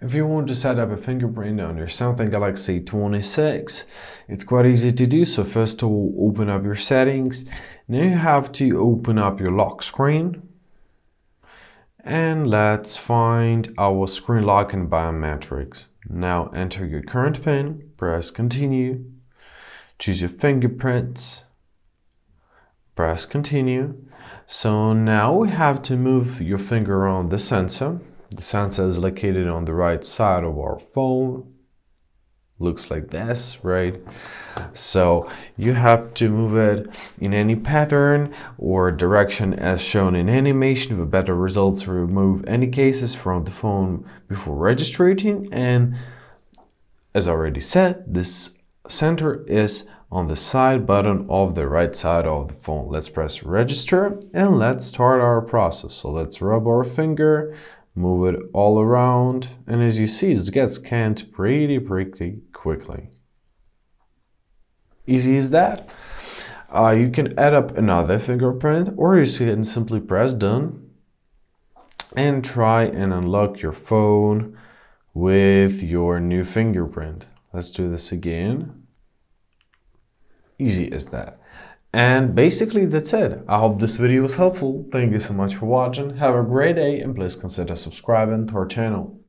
If you want to set up a fingerprint on your Samsung Galaxy A26, it's quite easy to do. So first of all, open up your settings. Now you have to open up your lock screen. And let's find our screen lock and biometrics. Now enter your current PIN, press continue, choose your fingerprints, press continue. So now we have to move your finger around the sensor. The sensor is located on the right side of our phone. Looks like this, right? So you have to move it in any pattern or direction as shown in animation. For better results, remove any cases from the phone before registering. And as already said, this center is on the side button of the right side of the phone. Let's press register and let's start our process. So let's rub our finger, move it all around, and as you see, it gets scanned pretty quickly. Easy as that. You can add up another fingerprint, or you can simply press done and try and unlock your phone with your new fingerprint. Let's do this again. Easy as that. And basically that's it. I hope this video was helpful. Thank you so much for watching. Have a great day and please consider subscribing to our channel.